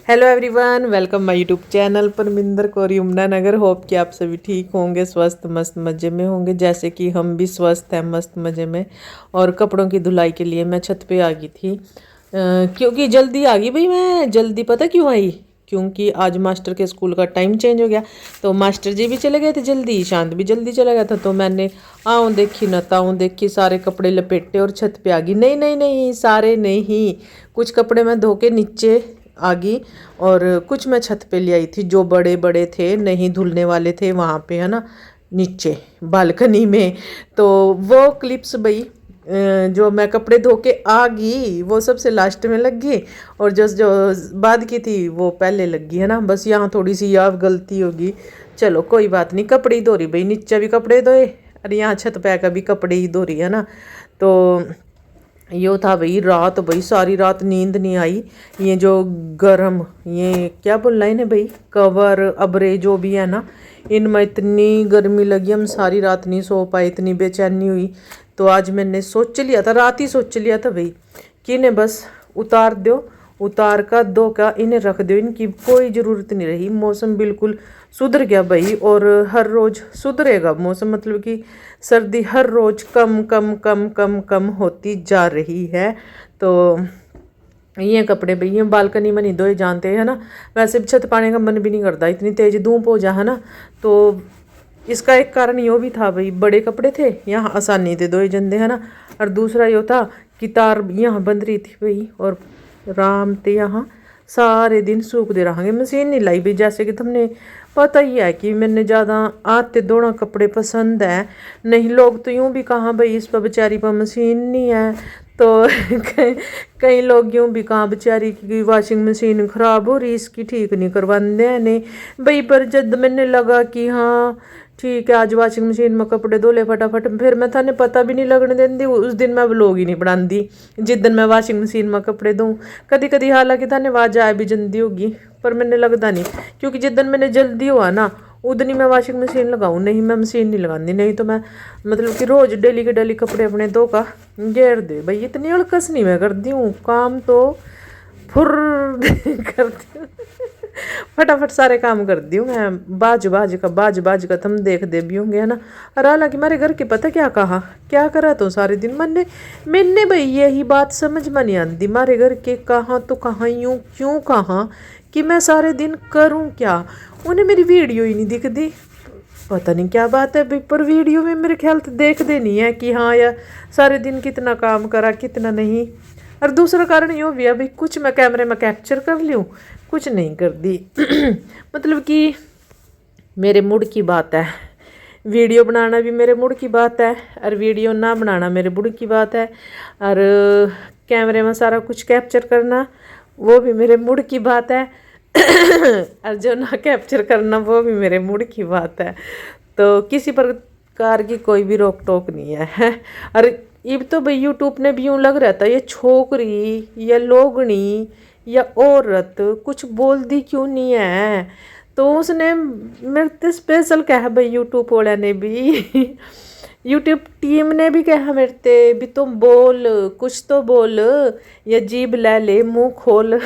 Hello everyone, welcome my YouTube channel Parminder Kaur Yamunanagar. Hope कि आप सभी ठीक होंगे, स्वस्थ मस्त मज़े में होंगे, जैसे कि हम भी स्वस्थ हैं, मस्त मज़े में। और कपड़ों की धुलाई के लिए मैं छत पे आ गई थी क्योंकि जल्दी आ गई भाई। मैं जल्दी पता क्यों आई? क्योंकि आज मास्टर के स्कूल का टाइम चेंज हो गया, तो मास्टर जी भी चले गए थे जल्दी, शांत भी जल्दी चला गया था। तो मैंने आऊँ देखी न ताऊँ देखी, सारे कपड़े लपेटे और छत पे आ गई। नहीं नहीं नहीं, सारे नहीं, कुछ कपड़े मैं धो के नीचे आ गई और कुछ मैं छत पे ले आई थी जो बड़े बड़े थे, नहीं धुलने वाले थे वहाँ पे, है ना, नीचे बालकनी में। तो वो क्लिप्स भाई जो मैं कपड़े धो के आ गई वो सबसे लास्ट में लग गई, और जो बाद की थी वो पहले लग गई, है ना। बस यहाँ थोड़ी सी यार गलती होगी, चलो कोई बात नहीं। कपड़े ही धो रही भाई, नीचे भी कपड़े धोए और यहाँ छत पे का भी कपड़े ही धो रही, है ना। तो यो था भाई, रात भाई सारी रात नींद नहीं आई। ये जो गरम, ये क्या बोलना है इन्हें भाई, कवर अबरे जो भी है ना, इनमें इतनी गर्मी लगी, हम सारी रात नहीं सो पाए, इतनी बेचैनी हुई। तो आज मैंने सोच लिया था, रात ही सोच लिया था भाई कि इन्हें बस उतार दो, उतार का दो का इन्हें रख दो, इनकी कोई ज़रूरत नहीं रही। मौसम बिल्कुल सुधर गया भाई, और हर रोज़ सुधरेगा मौसम, मतलब कि सर्दी हर रोज़ कम कम कम कम कम होती जा रही है। तो ये कपड़े भाई ये बालकनी में नहीं धोए जानते, है ना। वैसे भी छत पाने का मन भी नहीं करता, इतनी तेज़ धूप हो जा, है ना। तो इसका एक कारण यो भी था भाई, बड़े कपड़े थे यहाँ आसानी से धोए जंदे, है ना। और दूसरा यो था कि तार यहाँ बंद रही थी भाई, और राम ते यहाँ सारे दिन सूख दे रहांगे। मशीन नहीं लाई भाई, जैसे कि तुमने पता ही है कि मैंने ज़्यादा आते दोनों कपड़े पसंद है नहीं। लोग तो यूँ भी कहाँ भाई इस पर बेचारी पर मशीन नहीं है, तो कई लोग यूँ भी कहाँ बेचारी की वॉशिंग मशीन ख़राब हो रही, इसकी ठीक नहीं करवाते हैं नहीं भाई। पर जब मैंने लगा कि हाँ ठीक है, आज वॉशिंग मशीन में कपड़े धो ले फटाफट, फिर मैं थाने पता भी नहीं लगने देती, उस दिन मैं व्लॉग ही नहीं बनाती जिस दिन मैं वॉशिंग मशीन में कपड़े दूँ। कभी कभी हालांकि थाने आवाज़ आ भी जल्दी होगी, पर मैंने लगता नहीं, क्योंकि जिस दिन मैंने जल्दी हुआ ना उधर ही मैं वॉशिंग मशीन लगाऊँ, नहीं मैं मशीन नहीं लगाती। नहीं तो मैं मतलब कि रोज़ डेली के डेली कपड़े अपने धो का घेर दे भाई, इतनी अड़कस नहीं मैं करती हूँ, काम तो फुर करती हूँ फटाफट सारे काम कर दी हूँ मैं, बाज का तुम देख दे भी होंगे, है ना। और हालांकि मेरे घर के पता क्या करा तो सारे दिन मैंने भाई यही बात समझ में नहीं आती, मारे घर के कहाँ तो कहाँ यूँ क्यों कहाँ कि मैं सारे दिन करूँ क्या। उन्हें मेरी वीडियो ही नहीं दिखती, पता नहीं क्या बात है भाई, पर वीडियो में मेरे ख्याल से देखते नहीं है कि हाँ यार सारे दिन कितना काम करा कितना नहीं। और दूसरा कारण यूँ भी है भाई, कुछ मैं कैमरे में कैप्चर कर लूँ, कुछ नहीं कर दी मतलब कि मेरे मूड की बात है, वीडियो बनाना भी मेरे मूड की बात है, और वीडियो ना बनाना मेरे मूड की बात है, और कैमरे में सारा कुछ कैप्चर करना वो भी मेरे मूड की बात है और जो ना कैप्चर करना वो भी मेरे मूड की बात है। तो किसी प्रकार की कोई भी रोक टोक नहीं है और अब तो भाई यूट्यूब ने भी यूँ लग रहा था ये छोकरी या लोगनी या औरत कुछ बोल दी क्यों नहीं है। तो उसने मेरे तो स्पेशल कहा भाई, यूट्यूब वाले ने भी यूट्यूब टीम ने भी कहा मेरे ते भी तुम बोल, कुछ तो बोल, या जीभ ले ले मुंह खोल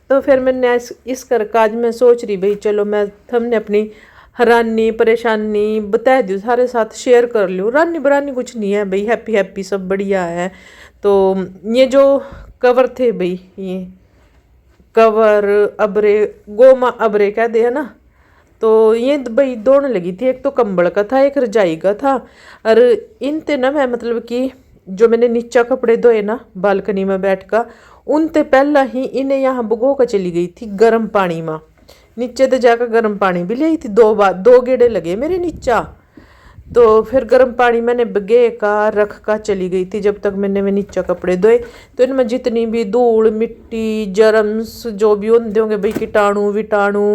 तो फिर मैंने इस कर काज में सोच रही भाई चलो मैं हमने अपनी हैरानी परेशानी बता दी, सारे साथ शेयर कर लूँ। रानी बरानी कुछ नहीं है भाई, हैप्पी हैप्पी सब बढ़िया है। तो ये जो कवर थे भाई, ये कवर अबरे गोमा अबरे कह दे, है ना। तो ये भाई दोनों लगी थी, एक तो कंबल का था एक रजाई का था। और इनते ना मैं मतलब कि जो मैंने नीचा कपड़े धोए ना बालकनी में बैठ का, उनते पहला ही इन्हें यहाँ भगो कर चली गई थी गर्म पानी में, नीचे तो जाकर गर्म पानी भी ली थी, दो गेड़े लगे मेरे नीचा। तो फिर गर्म पानी मैंने बगे का रख का चली गई थी, जब तक मैं नीचे कपड़े धोए। तो इनमें जितनी भी धूल मिट्टी जर्म्स जो भी होंगे होंगे भाई, कीटाणु विटाणु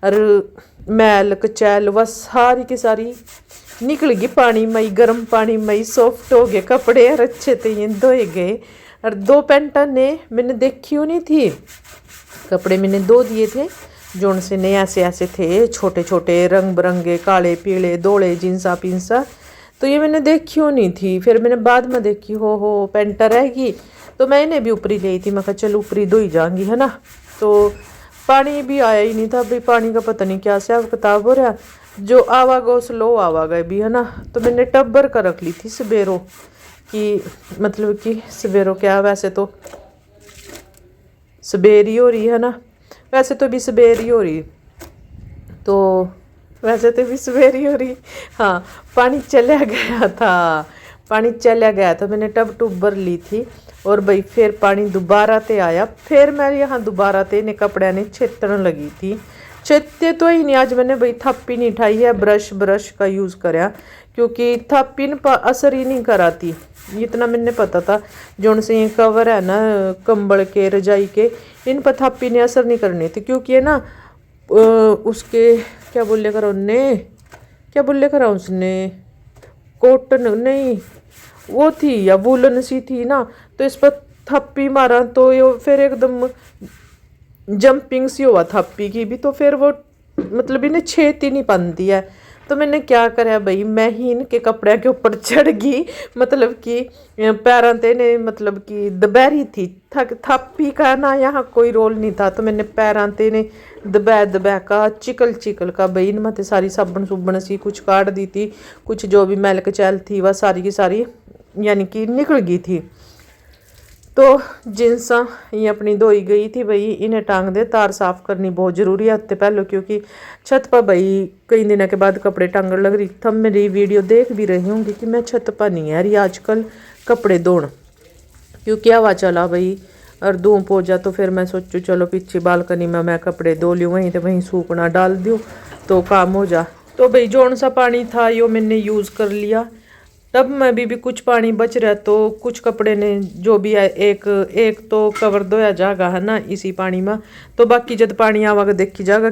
और मैल कचैल वह सारी की सारी निकल गई पानी में, गर्म पानी में सॉफ्ट हो गए कपड़े और अच्छे थे ये धोए गए। और दो पैंटा ने मैंने देखी नहीं थी, कपड़े मैंने धो दिए थे जोन से नए ऐसे ऐसे थे छोटे छोटे रंग बिरंगे काले पीले धोले जींसा पिंसा, तो ये मैंने देखी नहीं थी। फिर मैंने बाद में देखी हो पैंटा रहेगी, तो मैंने भी ऊपरी ली थी, मैं कहा चल ऊपरी धोई जाऊंगी, है ना। तो पानी भी आया ही नहीं था भाई। पानी का पता नहीं क्या हिसाब किताब हो रहा, जो आवागो स्लो आवागए भी है ना। तो मैंने टब भर कर रख ली थी सवेरों की, मतलब कि सवेरों क्या, वैसे तो सवेर ही हो रही है ना, वैसे तो भी सवेर ही हो रही, तो वैसे तो भी सवेर ही हो रही। हाँ, पानी चला गया था, पानी चला गया था। मैंने टब टूब भर ली थी और भाई फिर पानी दोबारा ते आया। फिर मैं यहाँ दोबारा ते ने कपड़े ने छेतन लगी थी। छेते तो ही नहीं, आज मैंने भाई थापी नहीं उठाई है, ब्रश का यूज़ कराया, क्योंकि थापी न असर ही नहीं कराती। इतना मैंने पता था, जो से ये कवर है ना कंबल के रजाई के, इन पर थापी ने असर नहीं करनी थी, क्योंकि ये ना उसके क्या बोले करा उनने, क्या बोले करा उसने, कॉटन नहीं वो थी या वूलन सी थी ना, तो इस पर थप्पी मारा तो ये फिर एकदम जंपिंग सी हुआ थप्पी की भी, तो फिर वो मतलब इन्हें छेत ही नहीं पाती है। तो मैंने क्या करा भाई, मैं ही इनके कपड़े के ऊपर चढ़ गई, मतलब कि पैरों ते ने मतलब कि दबैरी थी, थप्पी का ना यहाँ कोई रोल नहीं था। तो मैंने पैरों ते ने दबा का चिकल का भाई इनमें तो सारी साबन सुबन सी कुछ काट दी थी, कुछ जो भी मैल कचैल थी वह सारी की सारी यानी कि निकल गई थी। तो जींसा ये अपनी धोई गई थी भाई, इन्हें टांग दे, तार साफ करनी बहुत ज़रूरी है हफ्ते पहले, क्योंकि छत पर भाई कई दिनों के बाद कपड़े टांगने लग रही। तब मेरी वीडियो देख भी रही होंगी कि मैं छत पर नहीं है रही आजकल कपड़े धोण, क्योंकि हवा चला भाई और धूप हो जा, तो फिर मैं सोचूँ चलो पीछे बालकनी में मैं कपड़े धो लूँ, वहीं तो वहीं सूखना डाल दूँ तो काम हो जा। तो भाई जौन सा पानी था यो मैंने यूज़ कर लिया। तब में भी कुछ पानी बच रहा, तो कुछ कपड़े ने जो भी है एक तो कवर धोया जाएगा है ना इसी पानी में, तो बाकी जब पानी आवागा देखी जाएगा।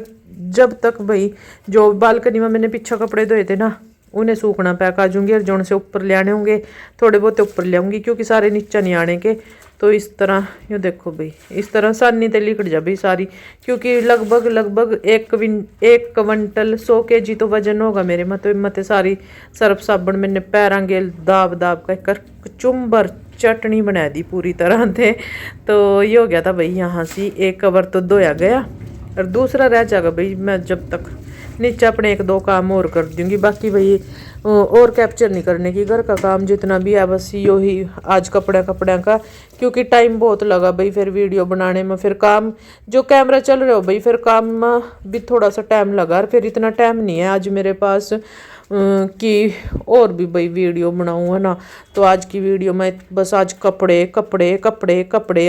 जब तक भाई जो बालकनी में मैंने पीछे कपड़े धोए थे ना उन्हें सूखना पैक आ जाऊंगी, और जोन से ऊपर ले आने होंगे थोड़े बहुत ऊपर ले आऊँगी, क्योंकि सारे नीचे नहीं आने के। तो इस तरह ये देखो भाई, इस तरह सानी ते लिकट जा भाई सारी, क्योंकि लगभग 1 क्विंटल 100 kg तो वजन होगा मेरे मते सारी सर्फ साबन मैंने पैरा गेल दाब कर चुम्बर चटनी बना दी पूरी तरह से। तो ये हो गया था भाई, यहाँ से एक कवर तो धोया गया और दूसरा रह जाएगा भाई। मैं जब तक नीचे अपने 1-2 काम और कर दूंगी, बाकी भाई और कैप्चर नहीं करने की घर का काम जितना भी है, बस यो ही आज कपड़े का, क्योंकि टाइम बहुत लगा भाई फिर वीडियो बनाने में। फिर काम जो कैमरा चल रहा हो भाई, फिर काम में भी थोड़ा सा टाइम लगा, और फिर इतना टाइम नहीं है आज मेरे पास कि और भी भाई वीडियो बनाऊँ है ना। तो आज की वीडियो में बस आज कपड़े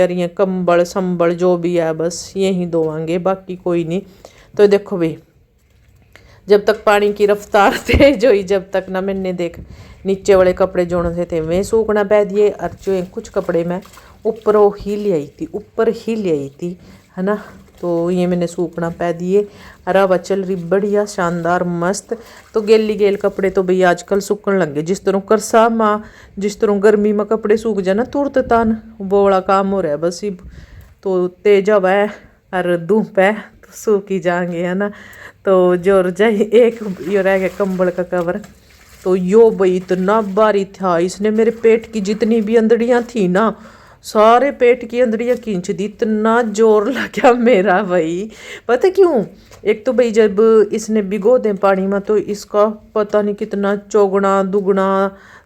और ये कंबल संबल जो भी है बस यही धोवांगे, बाकी कोई नहीं। तो देखो भाई जब तक पानी की रफ्तार तेज हुई, जब तक ना मैंने देख नीचे वाले कपड़े जोड़े से थे वे सूखना पै दिए, और जो कुछ कपड़े मैं ऊपर ही ले आई थी है ना, तो ये मैंने सूखना पै दिए। और हवा चल रही बढ़िया शानदार मस्त। तो गेल कपड़े तो भैया आजकल सूखन लग गए, जिस तरह करसा माँ जिस तरह गर्मी में कपड़े सूख जाए ना तुरंत तान, वो बड़ा काम हो रहा है बस। तो तेज हवा है और धूप है तो सूख ही जाएंगे है ना। तो जो रजाई एक यो रह गया कंबल का कवर, तो यो भाई इतना भारी था, इसने मेरे पेट की जितनी भी अंदड़ियाँ थी ना सारे पेट की अंदड़ियाँ खींच दी, इतना जोर लगा मेरा भाई। पता क्यों? एक तो भाई जब इसने भिगो दें पानी में तो इसका पता नहीं कितना चौगुना दुगुना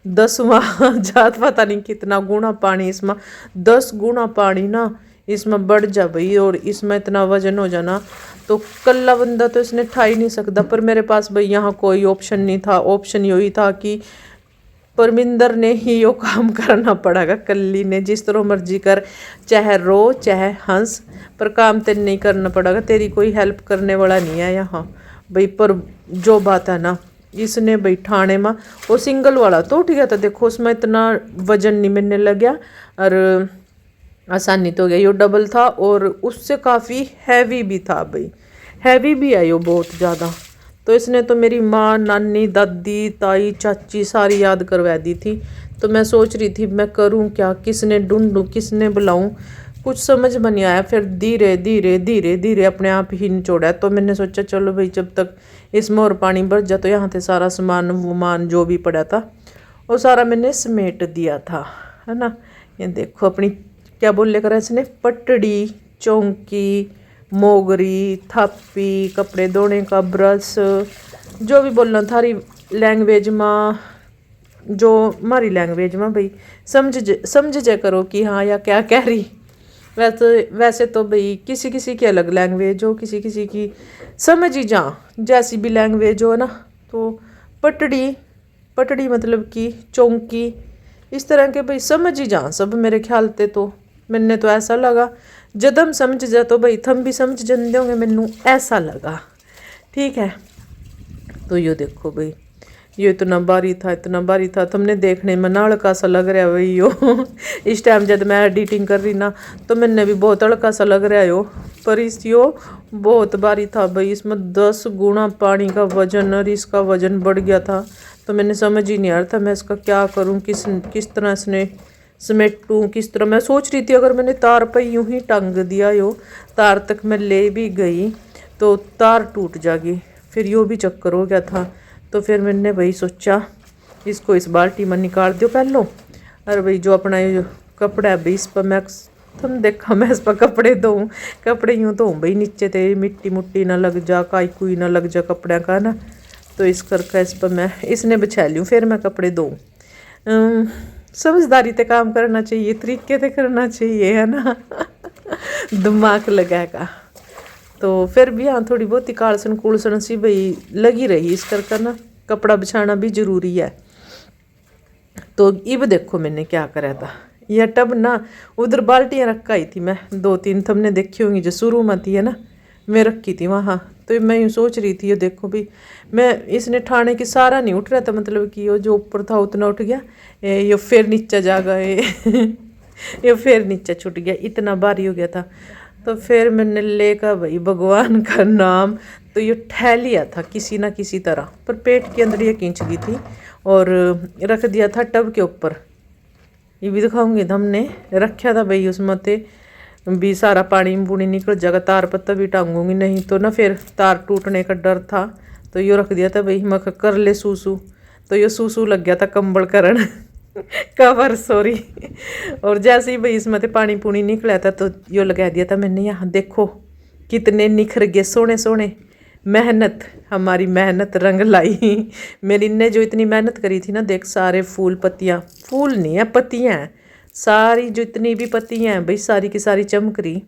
10वां जात पता नहीं कितना गुना पानी इसमें, 10 गुना पानी ना इसमें बढ़ जा भाई। और इसमें इतना वजन हो जाना तो कल्ला बंदा तो इसने ठा ही नहीं सकता। पर मेरे पास भाई यहाँ कोई ऑप्शन नहीं था, ऑप्शन यही था कि परमिंदर ने ही यो काम करना पड़ेगा, कल्ली ने जिस तरह मर्जी कर, चाहे रो चाहे हंस, पर काम तेन नहीं करना पड़ेगा, तेरी कोई हेल्प करने वाला नहीं है यहाँ भाई। पर जो बात है ना इसने भाई ठाणे में वो सिंगल वाला तो ठीक है, तो देखो उसमें इतना वजन नहीं मिलने लग गया और आसानी तो हो गया। यो डबल था और उससे काफ़ी हैवी भी था भाई, हैवी भी है यो बहुत ज़्यादा। तो इसने तो मेरी माँ नानी दादी ताई चाची सारी याद करवा दी थी। तो मैं सोच रही थी मैं करूँ क्या, किसने ढूंढूँ किसने बुलाऊँ, कुछ समझ में नहीं आया। फिर धीरे धीरे अपने आप ही निचोड़ा। तो मैंने सोचा चलो भाई जब तक इसमें और पानी भर जाए, तो यहाँ से सारा सामान वमान जो भी पड़ा था वो सारा मैंने समेट दिया था है ना। ये देखो अपनी क्या बोल लेकर इसने पटड़ी चौंकी मोगरी, थापी, कपड़े धोने का ब्रश, जो भी बोलना थारी लैंग्वेज में, जो हमारी लैंग्वेज में भाई समझ जाए करो कि हाँ या क्या कह रही। वैसे तो भाई किसी किसी की अलग लैंग्वेज हो, किसी किसी की समझ ही जा, जैसी भी लैंग्वेज हो ना। तो पटड़ी मतलब कि चौंकी, इस तरह के भाई समझ ही जा सब मेरे ख्याल ते। तो मैंने तो ऐसा लगा जदम समझ जा तो भाई थम भी समझ जन दोगे, मैनू ऐसा लगा। ठीक है, तो यो देखो भाई, ये इतना भारी था तुमने देखने में ना हल्का सा लग रहा है भाई यो। इस टाइम जब मैं एडिटिंग कर रही ना तो मैंने भी बहुत हल्का सा लग रहा है यो, पर इस यो बहुत भारी था भाई। इसमें 10 गुना पानी का वजन और इसका वजन बढ़ गया था। तो मैंने समझ ही नहीं आ रहा था मैं इसका क्या करूँ, किस तरह इसने समेटूँ, किस तरह। मैं सोच रही थी अगर मैंने तार पर यूं ही टांग दिया यो, तार तक मैं ले भी गई तो तार टूट जाएगी, फिर यो भी चक्कर हो गया था। तो फिर मैंने भाई सोचा इसको इस बाल्टी में निकाल दो पहलो। अरे भाई जो अपना ये कपड़ा है भाई इस पर मैं तुम देखा मैं इस पर कपड़े धोऊँ, कपड़े यूँ धोऊँ भाई नीचे ते मिट्टी मुट्टी ना लग जा, काई कुई ना लग जा कपड़े का ना। तो इस करके इस पर मैं इसने बिछा लूँ फिर मैं कपड़े धोऊँ। समझदारी ते काम करना चाहिए, तरीके से करना चाहिए है ना। दिमाग लगाएगा तो फिर भी हाँ थोड़ी बहुत कालसन कुलसन सी भाई लगी रही इस करके ना, कपड़ा बिछाना भी ज़रूरी है। तो इब देखो मैंने क्या करा था, यह टब ना उधर बाल्टियाँ रखा ही थी मैं 2-3 तुमने देखी होंगी जो शुरू में थी है ना, मैं रखी थी वहाँ। तो मैं यूँ सोच रही थी ये देखो भी मैं इसने ठाणे की सारा नहीं उठ रहा था, मतलब कि वो जो ऊपर था उतना उठ गया, ये फिर नीचे जा गए। ये फिर नीचे छूट गया, इतना भारी हो गया था। तो फिर मैंने लेकर भाई भगवान का नाम तो ये ठह लिया था किसी ना किसी तरह, पर पेट के अंदर ये खींच ली थी और रख दिया था टब के ऊपर। ये भी दिखाऊंगी, हमने रखा था भाई उसमें ते भी सारा पानी पूनी निकल जाएगा, तार पत्ता भी टांगूंगी नहीं तो ना फिर तार टूटने का डर था। तो यो रख दिया था भाई, मैं कर ले सूसू, तो ये सूसू लग गया था कंबल करण। Cover sorry. और जैसे ही भाई इसमें पानी पूनी निकला था तो यो लगा दिया था मैंने, यहाँ देखो कितने निखर गए सोने सोने। मेहनत, हमारी मेहनत रंग लाई। मेरी ने जो इतनी मेहनत करी थी ना, देख सारे फूल पत्तियाँ, फूल नहीं है पत्तियाँ हैं सारी, जो इतनी भी पत्तियाँ हैं भाई सारी की सारी चमक रही।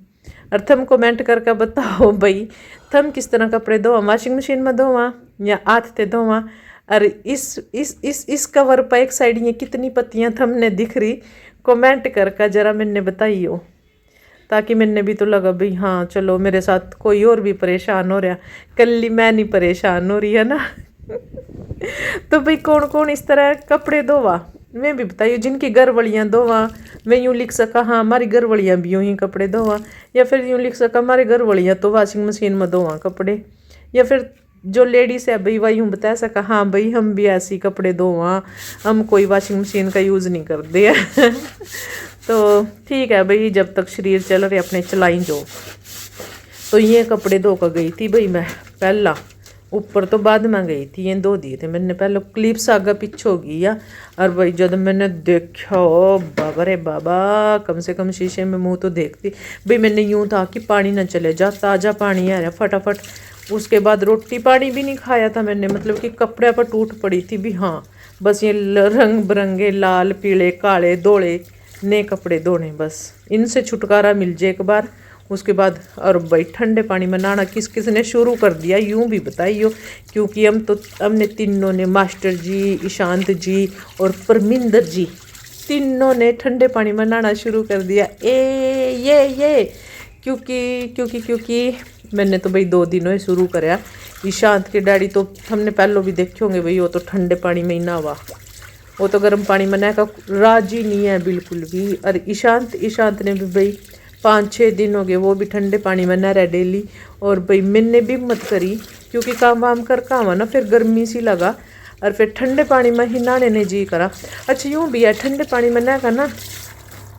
और थम कमेंट करके बताओ भाई थम किस तरह कपड़े धोवा, वॉशिंग मशीन में धोवा या हाथ से धोवा। अरे इस कवर पर एक साइड ये कितनी पत्तियां थमने दिख रही, कमेंट करके जरा मैंने बताइयो, ताकि मैंने भी तो लगा भाई हाँ चलो मेरे साथ कोई और भी परेशान हो रहा, कल्ली मैं नहीं परेशान हो रही है ना। तो भाई कौन कौन इस तरह कपड़े धोवा मैं भी बताइए, जिनकी घरवालियाँ धोवा। मैं यूँ लिख सका हाँ हमारी घरवालियाँ भी यूँ ही कपड़े धोवा, या फिर यूँ लिख सका हमारे घरवालियाँ तो वॉशिंग मशीन में धोवा कपड़े, या फिर जो लेडीज़ है भाई वही यूँ बता सका हाँ भाई हम भी ऐसे कपड़े धोवा, हम कोई वॉशिंग मशीन का यूज़ नहीं करते हैं। तो ठीक है भाई, जब तक शरीर चल रहे अपने चलाई जो। तो ये कपड़े धो कर गई थी भाई मैं पहला, ऊपर तो बाद में गई थी, ये धो दिए थे मैंने पहले, क्लिप्स आगे पीछे हो गई या। और भाई जब मैंने देखा ओ बाबा रे बाबा, कम से कम शीशे में मुंह तो देखती भाई। मैंने यूँ था कि पानी ना चले जा, ताज़ा पानी आ रहा फटाफट। उसके बाद रोटी पानी भी नहीं खाया था मैंने, मतलब कि कपड़े पर टूट पड़ी थी भी हाँ, बस ये रंग बिरंगे लाल पीले काले धोले नए कपड़े धोने, बस इनसे छुटकारा मिल जाए एक बार। उसके बाद और भाई ठंडे पानी में नहाना किस किस ने शुरू कर दिया यूँ भी बताइयो, क्योंकि हमने तीनों ने, मास्टर जी, ईशांत जी और परमिंदर जी, तीनों ने ठंडे पानी में नहाना शुरू कर दिया। ये क्योंकि मैंने तो भाई 2 दिनों ही शुरू कराया। ईशांत के डैडी तो हमने पहले भी देखे होंगे भाई, वो तो ठंडे पानी में ही नहावा, वो तो गर्म पानी में नहा का राजी नहीं है बिल्कुल भी। और ईशांत ने भी भाई 5-6 दिन हो गए वो भी ठंडे पानी में नहा रहा डेली। और भाई मैंने भी मत करी क्योंकि काम वाम कर काम ना, फिर गर्मी सी लगा और फिर ठंडे पानी में ही नहाने ने जी करा। अच्छा यूँ भी है ठंडे पानी में नहा का ना,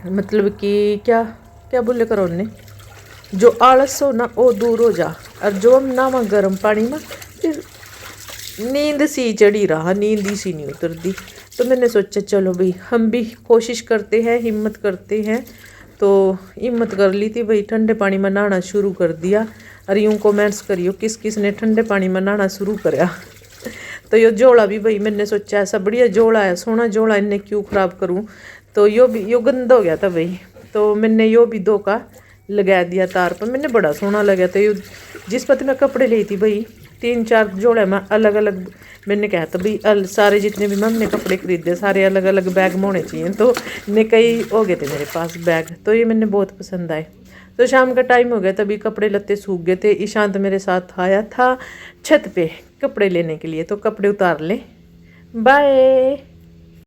मतलब कि क्या बोले करो उन्हें, जो आलस हो ना वो दूर हो जा। और जो हम नहावा गर्म पानी में फिर नींद सी चढ़ी रहा, नींद ही सी नहीं उतरती। तो मैंने सोचा चलो भाई हम भी कोशिश करते हैं, हिम्मत करते हैं। तो हिम्मत कर ली थी भाई, ठंडे पानी में नहाना शुरू कर दिया। और यूँ कमेंट्स करियो किस किस ने ठंडे पानी में नहाना शुरू कराया। तो यो जोड़ा भी भाई मैंने सोचा ऐसा बढ़िया जोड़ा है, सोना जोड़ा, इन्हें क्यों ख़राब करूँ। तो यो भी यो गंदा हो गया था भाई, तो मैंने यो भी दो का लगा दिया तार पर। मैंने बड़ा सोना लगा था यो। जिस पति मैं कपड़े ली थी भाई 3-4 जोड़े में अलग अलग, मैंने कहा था भाई सारे जितने भी मैंने कपड़े खरीदे सारे अलग अलग बैग में होने चाहिए। तो ने कई हो गए थे मेरे पास बैग, तो ये मैंने बहुत पसंद आए। तो शाम का टाइम हो गया, तभी कपड़े लत्ते सूख गए थे। ईशांत मेरे साथ आया था छत पे कपड़े लेने के लिए, तो कपड़े उतार ले। बाय।